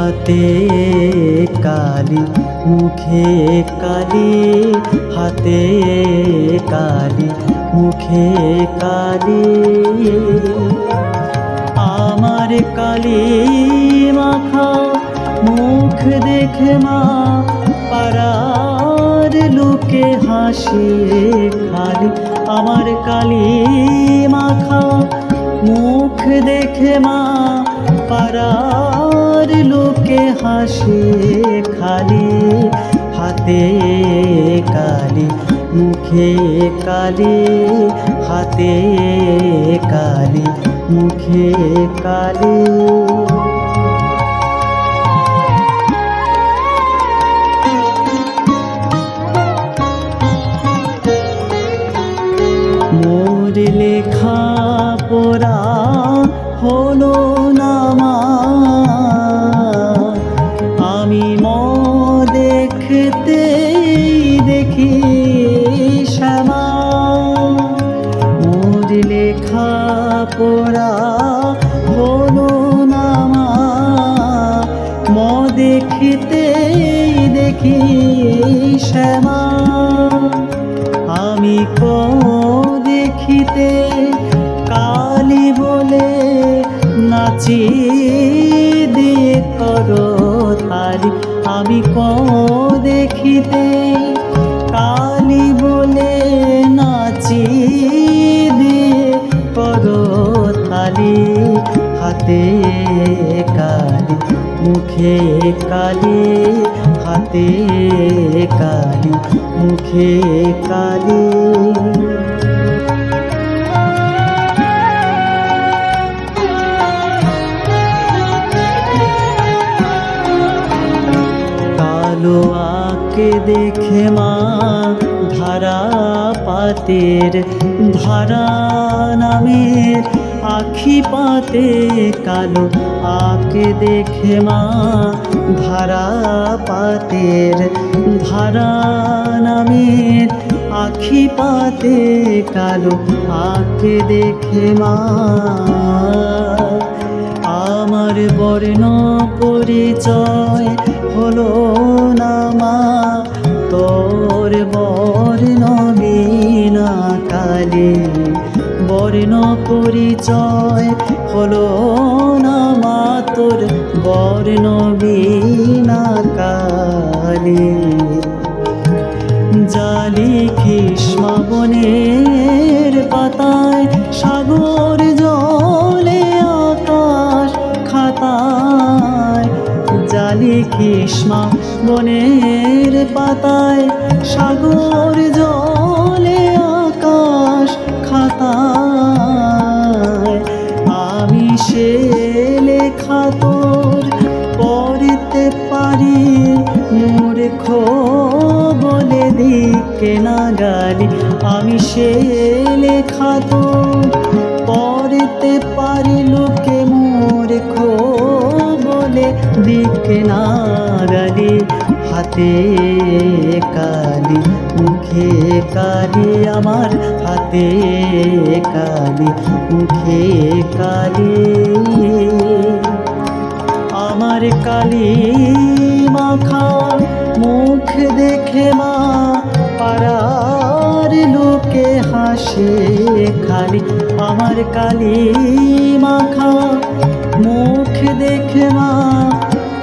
হাতে কালি মুখে কালি, হাতে কালি মুখে কালি। আমার কালি মাখা মুখ দেখে মা পাড়ার লোকে হাসে খালি। আমার কালি মাখা মুখ দেখে মা পাড়ার লোকে হাসে খালি। হাতে কালি মুখে কালি, হাতে কালি মুখে কালি। মোর লেখা পড়া হলো না মা, আমি দেখতে দেখি শ্যামা। মোর লেখা পড়া হলো না মা, দেখতে দেখি শ্যামা। আমি দেখিতে কালি বলে নাচি দিয়ে করো তালি। আমি দেখিতে কালি বলে নাচি দিয়ে করো তালি। হাতে কালি মুখে কালি, হাতে কালি মুখে কালি। কালো আঁকে দেখে মা ধারা পাতের ধারা নামের আখি পাতে কালো আঁকে দেখে মা ধারা পাতের ধারা নামের আখি পাতে কালো আঁকে দেখে মা। আমার বর্ণ পরিচয় হলো না মা, তোর বর্ণ বিনা কালি। বর্ণ পরিচয় হলো না মা, তোর বর্ণ বিনা কালি। জালি কৃষ্মা বনের পাতায় সাগর জলে আকাশ খাতায়। জালি কৃষ্মা বনের পাতায় সাগর জলে আকাশ খাতায়। আমি সে লেখা তোর পড়তে পারি, মূর্খ বলে দিকে না গালি। আমি সে লেখা তোর পড়তে পারি, লোকে মূর্খ বলে দিকে না গালি। হাতে কালি মুখে কালি, আমার হাতে কালি মুখে কালি। আমার কালি মাখা মুখ দেখে মা পাড়ার লোকে হাসে খালি। আমার কালি মাখা মুখ দেখে মা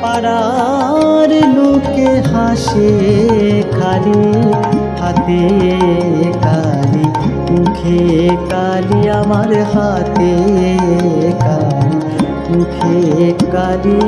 পাড়ার লোকে হাসে খালি। হাতে কালি মুখে কালি, আমার হাতে কালি মুখে কালি।